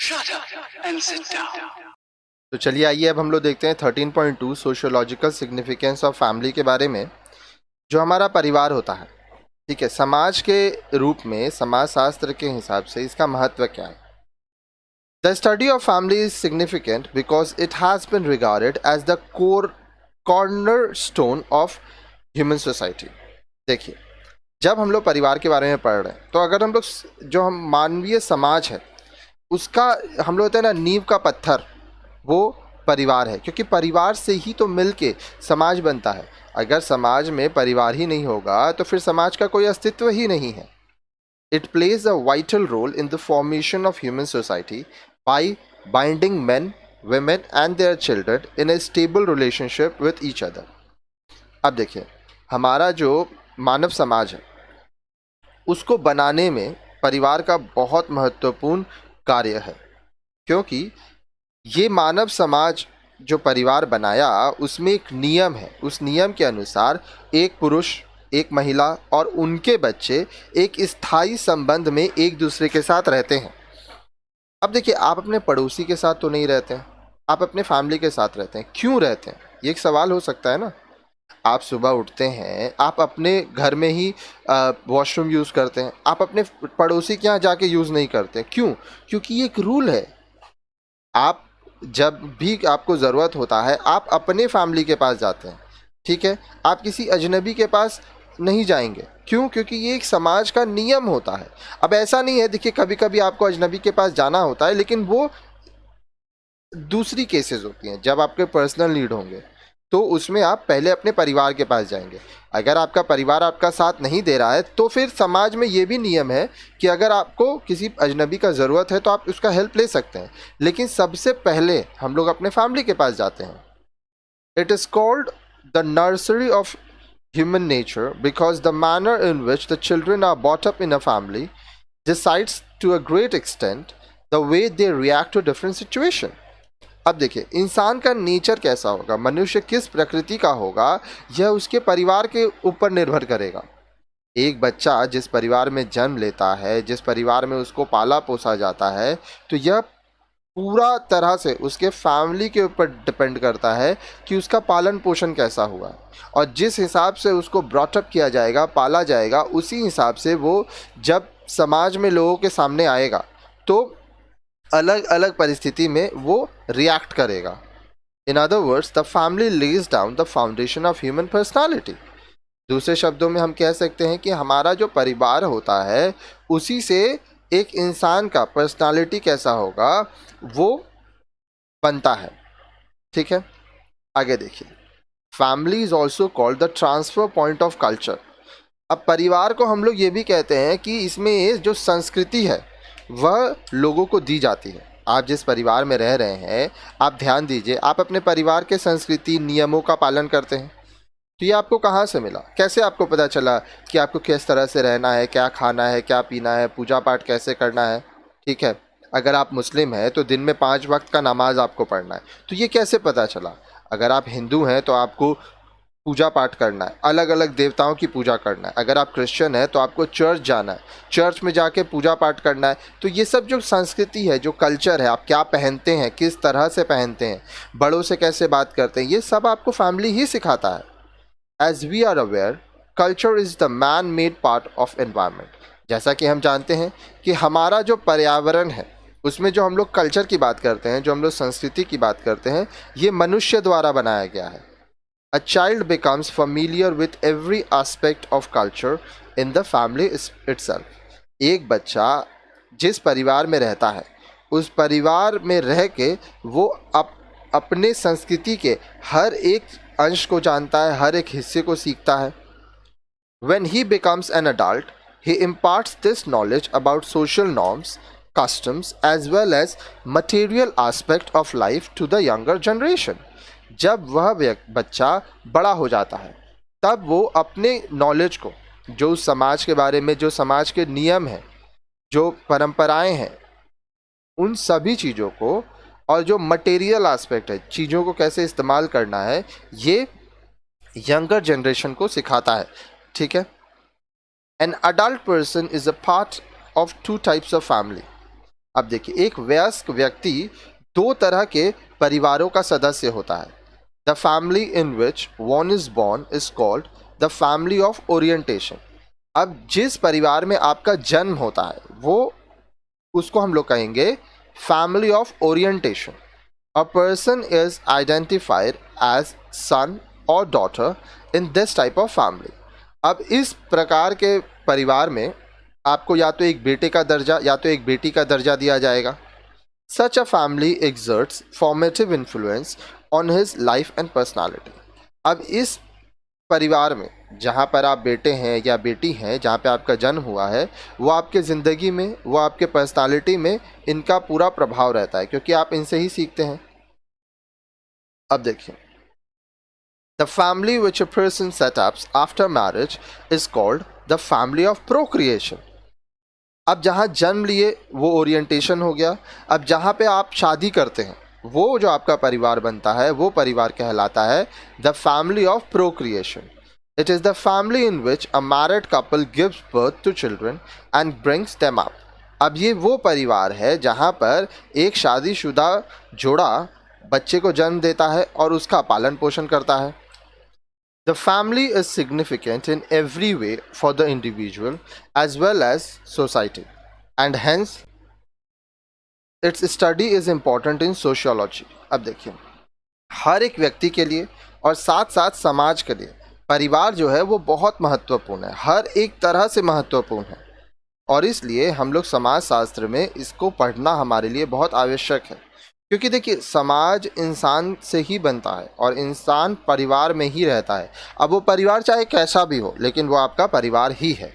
Shut up and sit down. तो चलिए आइए अब हम लोग देखते हैं 13.2 सोशियोलॉजिकल सिग्निफिकेंस ऑफ फैमिली के बारे में। जो हमारा परिवार होता है, ठीक है, समाज के रूप में समाज शास्त्र के हिसाब से इसका महत्व क्या है। The study of family is significant because it has been regarded as the cornerstone of human society. देखिए, जब हम लोग परिवार के बारे में पढ़ रहे हैं तो अगर हम लोग जो हम मानवीय समाज है उसका हम लोग होता है ना, नींव का पत्थर वो परिवार है, क्योंकि परिवार से ही तो मिल के समाज बनता है। अगर समाज में परिवार ही नहीं होगा तो फिर समाज का कोई अस्तित्व ही नहीं है। It plays a vital role in the formation of human society by binding men, women and their children in a stable relationship with each other. अब देखिए, हमारा जो मानव समाज है उसको बनाने में परिवार का बहुत महत्वपूर्ण कार्य है, क्योंकि ये मानव समाज जो परिवार बनाया उसमें एक नियम है। उस नियम के अनुसार एक पुरुष, एक महिला और उनके बच्चे एक स्थायी संबंध में एक दूसरे के साथ रहते हैं। अब देखिए, आप अपने पड़ोसी के साथ तो नहीं रहते हैं, आप अपने फैमिली के साथ रहते हैं। क्यों रहते हैं, ये एक सवाल हो सकता है ना। आप सुबह उठते हैं, आप अपने घर में ही वॉशरूम यूज़ करते हैं, आप अपने पड़ोसी के यहाँ जाके यूज़ नहीं करते। क्यों? क्योंकि ये एक रूल है। आप जब भी आपको ज़रूरत होता है आप अपने फैमिली के पास जाते हैं, ठीक है, आप किसी अजनबी के पास नहीं जाएंगे। क्यों? क्योंकि ये एक समाज का नियम होता है। अब ऐसा नहीं है, देखिए, कभी कभी आपको अजनबी के पास जाना होता है, लेकिन वो दूसरी केसेस होती हैं। जब आपके पर्सनल नीड होंगे तो उसमें आप पहले अपने परिवार के पास जाएंगे। अगर आपका परिवार आपका साथ नहीं दे रहा है तो फिर समाज में ये भी नियम है कि अगर आपको किसी अजनबी का ज़रूरत है तो आप उसका हेल्प ले सकते हैं, लेकिन सबसे पहले हम लोग अपने फैमिली के पास जाते हैं। It is called the nursery of human nature because the manner in which the children are brought up in a family decides to a great extent the way they react to different situation. अब देखिए, इंसान का nature कैसा होगा, मनुष्य किस प्रकृति का होगा, यह उसके परिवार के ऊपर निर्भर करेगा। एक बच्चा जिस परिवार में जन्म लेता है, जिस परिवार में उसको पाला पोसा जाता है, तो यह पूरा तरह से उसके फैमिली के ऊपर डिपेंड करता है कि उसका पालन पोषण कैसा हुआ, और जिस हिसाब से उसको ब्रॉटअप किया जाएगा, पाला जाएगा, उसी हिसाब से वो जब समाज में लोगों के सामने आएगा तो अलग अलग परिस्थिति में वो रिएक्ट करेगा। In other words, the family lays down the foundation of human personality. दूसरे शब्दों में हम कह सकते हैं कि हमारा जो परिवार होता है उसी से एक इंसान का पर्सनालिटी कैसा होगा वो बनता है, ठीक है। आगे देखिए, family is also called the transfer point of culture. अब परिवार को हम लोग ये भी कहते हैं कि इसमें जो संस्कृति है वह लोगों को दी जाती है। आप जिस परिवार में रह रहे हैं, आप ध्यान दीजिए, आप अपने परिवार के संस्कृति नियमों का पालन करते हैं। तो ये आपको कहाँ से मिला, कैसे आपको पता चला कि आपको किस तरह से रहना है, क्या खाना है, क्या पीना है, पूजा पाठ कैसे करना है, ठीक है। अगर आप मुस्लिम हैं तो दिन में 5 वक्त का नमाज आपको पढ़ना है, तो ये कैसे पता चला। अगर आप हिंदू हैं तो आपको पूजा पाठ करना है, अलग अलग देवताओं की पूजा करना है। अगर आप क्रिश्चियन हैं तो आपको चर्च जाना है, चर्च में जाके पूजा पाठ करना है। तो ये सब जो संस्कृति है, जो कल्चर है, आप क्या पहनते हैं, किस तरह से पहनते हैं, बड़ों से कैसे बात करते हैं, ये सब आपको फैमिली ही सिखाता है। As we are aware, culture is the man made part of environment. जैसा कि हम जानते हैं कि हमारा जो पर्यावरण है उसमें जो हम लोग कल्चर की बात करते हैं, जो हम लोग संस्कृति की बात करते हैं, ये मनुष्य द्वारा बनाया गया है। A child becomes familiar with every aspect of culture in the family itself. एक बच्चा जिस परिवार में रहता है उस परिवार में रह के वो अपने संस्कृति के हर एक अंश को जानता है, हर एक हिस्से को सीखता है। When he becomes an adult, he imparts this knowledge about social norms, customs as well as material aspect of life to the younger generation. जब वह बच्चा बड़ा हो जाता है तब वो अपने नॉलेज को, जो समाज के बारे में, जो समाज के नियम हैं, जो परंपराएं हैं, उन सभी चीज़ों को, और जो मटेरियल एस्पेक्ट है, चीज़ों को कैसे इस्तेमाल करना है, ये यंगर जनरेशन को सिखाता है, ठीक है। An adult person is a part of 2 types of family. अब देखिए, एक वयस्क व्यक्ति दो तरह के परिवारों का सदस्य होता है। The family in which one is born is called the family of orientation. अब जिस परिवार में आपका जन्म होता है वो उसको हम लोग कहेंगे family of orientation. A person is identified as son और daughter in this type of family. अब इस प्रकार के परिवार में आपको या तो एक बेटे का दर्जा या तो एक बेटी का दर्जा दिया जाएगा। Such a family exerts formative influence on his life and personality. अब इस परिवार में जहाँ पर आप बेटे हैं या बेटी हैं, जहाँ पे आपका जन्म हुआ है, वो आपके ज़िंदगी में, वो आपके पर्सनालिटी में इनका पूरा प्रभाव रहता है, क्योंकि आप इनसे ही सीखते हैं। अब देखिए, the family which a person setups after marriage is called the family of procreation. अब जहाँ जन्म लिए वो ओरिएंटेशन हो गया। अब जहाँ पे आप शादी करते हैं वो जो आपका परिवार बनता है वो परिवार कहलाता है the family of procreation. It is the family in which a married couple gives birth to children and brings them up. अब ये वो परिवार है जहाँ पर एक शादीशुदा जोड़ा बच्चे को जन्म देता है और उसका पालन पोषण करता है। The family is significant in every way for the individual as well as society, and hence its study is important in sociology. अब देखिए, हर एक व्यक्ति के लिए और साथ साथ समाज के लिए परिवार जो है वो बहुत महत्वपूर्ण है, हर एक तरह से महत्वपूर्ण है, और इसलिए हम लोग समाज शास्त्र में इसको पढ़ना हमारे लिए बहुत आवश्यक है। क्योंकि देखिए, समाज इंसान से ही बनता है और इंसान परिवार में ही रहता है। अब वो परिवार चाहे कैसा भी हो, लेकिन वो आपका परिवार ही है।